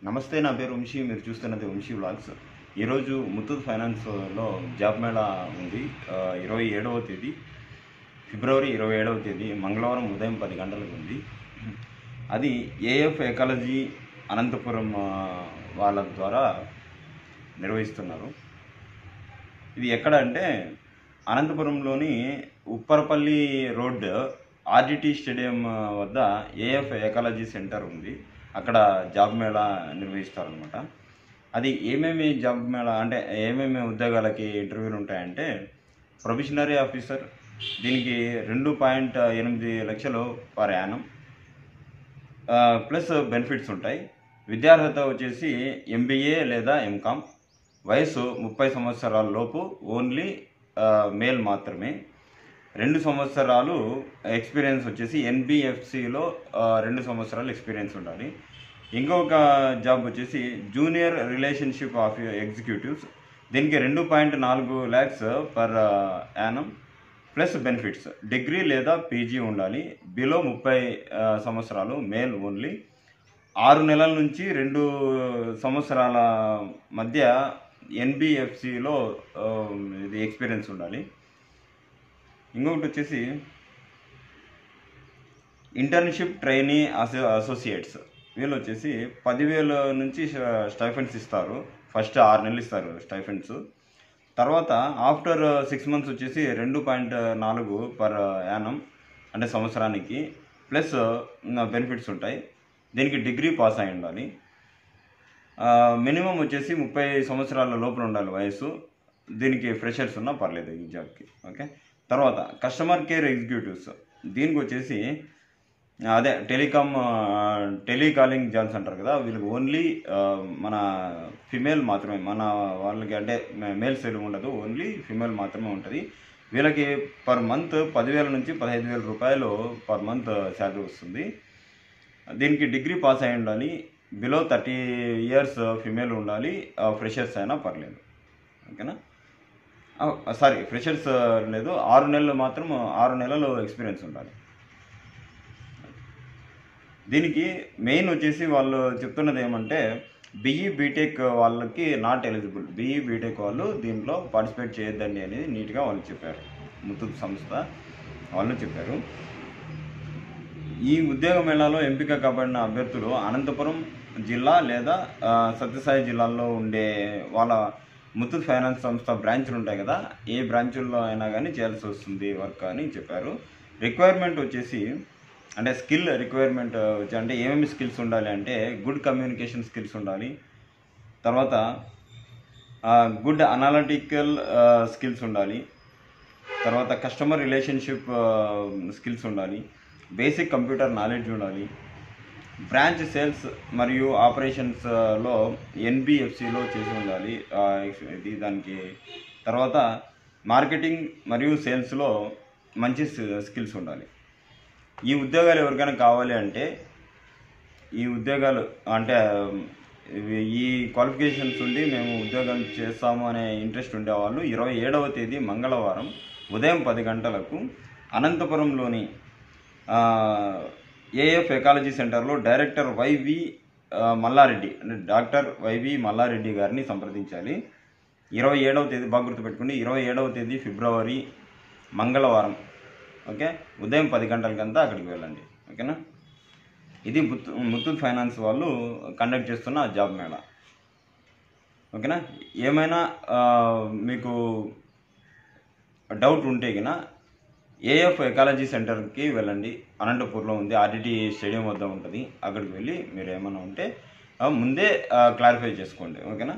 నమస్తే, నా పేరు వంశీ. మీరు చూస్తున్నది వంశీ వ్లాగ్స్. ఈరోజు ముత్తూట్ ఫైనాన్స్లో జాబ్ మేళా ఉంది. 27వ తేదీ ఫిబ్రవరి 27వ తేదీ మంగళవారం ఉదయం 10 గంటలకు ఉంది. అది ఏఎఫ్ ఎకాలజీ అనంతపురం వాళ్ళ ద్వారా నిర్వహిస్తున్నారు. ఇది ఎక్కడ అంటే అనంతపురంలోని ఉప్పరపల్లి రోడ్ ఆర్డిటి స్టేడియం వద్ద ఏఎఫ్ ఎకాలజీ సెంటర్ ఉంది. అక్కడ జాబ్ మేళా నిర్వహిస్తారనమాట. అది ఏమేమి జాబ్ మేళా అంటే ఏమేమి ఉద్యోగాలకి ఇంటర్వ్యూలు ఉంటాయంటే, ప్రొబేషనరీ ఆఫీసర్ దీనికి 2.8 లక్షలు పర్ యానం ప్లస్ బెనిఫిట్స్ ఉంటాయి. విద్యార్హత వచ్చేసి ఎంబీఏ లేదా ఎంకామ్. వయసు 30 సంవత్సరాల లోపు, ఓన్లీ మేల్ మాత్రమే. 2 సంవత్సరాలు ఎక్స్పీరియన్స్ వచ్చేసి ఎన్బిఎఫ్సిలో 2 సంవత్సరాలు ఎక్స్పీరియన్స్ ఉండాలి. ఇంకొక జాబ్ వచ్చేసి జూనియర్ రిలేషన్షిప్ ఆఫ్ ఎగ్జిక్యూటివ్స్. దీనికి 2.4 lakhs per annum plus benefits. Degree లేదా పీజీ ఉండాలి. బిలో 30 సంవత్సరాలు, మేల్ ఓన్లీ. 6 నెలల నుంచి 2 సంవత్సరాల మధ్య ఎన్బిఎఫ్సిలో ఇది ఎక్స్పీరియన్స్ ఉండాలి. ఇంకొకటి వచ్చేసి ఇంటర్న్షిప్ ట్రైనీ అసోసియేట్స్. వీళ్ళు వచ్చేసి 10,000 నుంచి స్టైఫండ్స్ ఇస్తారు. ఫస్ట్ 6 నెలలు ఇస్తారు స్టైఫండ్స్. తర్వాత ఆఫ్టర్ 6 months వచ్చేసి 2.4 పర్ యానం అంటే సంవత్సరానికి ప్లస్ బెనిఫిట్స్ ఉంటాయి. దీనికి డిగ్రీ పాస్ అయి ఉండాలి. మినిమం వచ్చేసి 30 సంవత్సరాల లోపల ఉండాలి వయసు. దీనికి ఫ్రెషర్స్ ఉన్నా పర్లేదు ఈ జాబ్కి. ఓకే. తర్వాత కస్టమర్ కేర్ ఎగ్జిక్యూటివ్స్. దీనికి వచ్చేసి అదే టెలికాలింగ్ జాబ్స్ అంటారు కదా, వీళ్ళకి ఓన్లీ మన ఫిమేల్ మాత్రమే. మన వాళ్ళకి అంటే మేల్ సైడ్ ఉండదు, ఓన్లీ ఫిమేల్ మాత్రమే ఉంటుంది. వీళ్ళకి పర్ మంత్ 10,000 నుంచి 15,000 రూపాయలు పర్ మంత్ శాలరీ వస్తుంది. దీనికి డిగ్రీ పాస్ అయి ఉండాలి. బిలో 30 years ఫిమేల్ ఉండాలి. ఫ్రెషర్స్ అయినా పర్లేదు. ఓకేనా. సారీ, ఫ్రెషర్స్ లేదు, 6 నెలలు మాత్రం 6 నెలలు ఎక్స్పీరియన్స్ ఉండాలి. దీనికి మెయిన్ వచ్చేసి వాళ్ళు చెప్తున్నది ఏమంటే, బీఈ బీటెక్ వాళ్ళకి నాట్ ఎలిజిబుల్. బీఈ బీటెక్ వాళ్ళు దీంట్లో పార్టిసిపేట్ చేయొద్దండి అనేది నీట్గా వాళ్ళు చెప్పారు. ముత్తూట్ సంస్థ వాళ్ళు చెప్పారు. ఈ ఉద్యోగ మేళాలో ఎంపిక కాబడిన అభ్యర్థులు అనంతపురం జిల్లా లేదా సత్యసాయి జిల్లాల్లో ఉండే వాళ్ళ ముత్తూట్ ఫైనాన్స్ సంస్థ బ్రాంచ్లు ఉంటాయి కదా, ఏ బ్రాంచుల్లో అయినా కానీ చేయాల్సి వస్తుంది వర్క్ అని చెప్పారు. రిక్వైర్మెంట్ వచ్చేసి అంటే స్కిల్ రిక్వైర్మెంట్ అంటే ఏమేమి స్కిల్స్ ఉండాలి అంటే, గుడ్ కమ్యూనికేషన్ స్కిల్స్ ఉండాలి. తర్వాత గుడ్ అనాలిటికల్ స్కిల్స్ ఉండాలి. తర్వాత కస్టమర్ రిలేషన్షిప్ స్కిల్స్ ఉండాలి. బేసిక్ కంప్యూటర్ నాలెడ్జ్ ఉండాలి. బ్రాంచ్ సేల్స్ మరియు ఆపరేషన్స్లో ఎన్బిఎఫ్సిలో చేసి ఉండాలి ఇది దానికి. తర్వాత మార్కెటింగ్ మరియు సేల్స్లో మంచి స్కిల్స్ ఉండాలి. ఈ ఉద్యోగాలు ఎవరికైనా కావాలి అంటే, ఈ ఉద్యోగాలు అంటే ఈ క్వాలిఫికేషన్స్ ఉండి మేము ఉద్యోగాలు చేస్తాము అనే ఇంట్రెస్ట్ ఉండేవాళ్ళు 27వ తేదీ మంగళవారం ఉదయం 10 గంటలకు అనంతపురంలోని ఏఎఫ్ ఎకాలజీ సెంటర్లో డైరెక్టర్ వైవి మల్లారెడ్డి అంటే డాక్టర్ వైవి మల్లారెడ్డి గారిని సంప్రదించాలి. 27వ తేదీ బాగా గుర్తుపెట్టుకోండి. 27వ తేదీ ఫిబ్రవరి మంగళవారం. ఓకే. ఉదయం 10 గంటలకంతా అక్కడికి వెళ్ళండి. ఓకేనా. ఇది ముత్తూట్ ఫైనాన్స్ వాళ్ళు కండక్ట్ చేస్తున్న జాబ్ మేళా. ఓకేనా. ఏమైనా మీకు డౌట్ ఉంటే గిన ఏఎఫ్ ఎకాలజీ సెంటర్కి వెళ్ళండి. అనంతపూర్లో ఉంది, ఆర్డిటి స్టేడియం వద్ద ఉంటుంది. అక్కడికి వెళ్ళి మీరు ఏమైనా ఉంటే ముందే క్లారిఫై చేసుకోండి. ఓకేనా.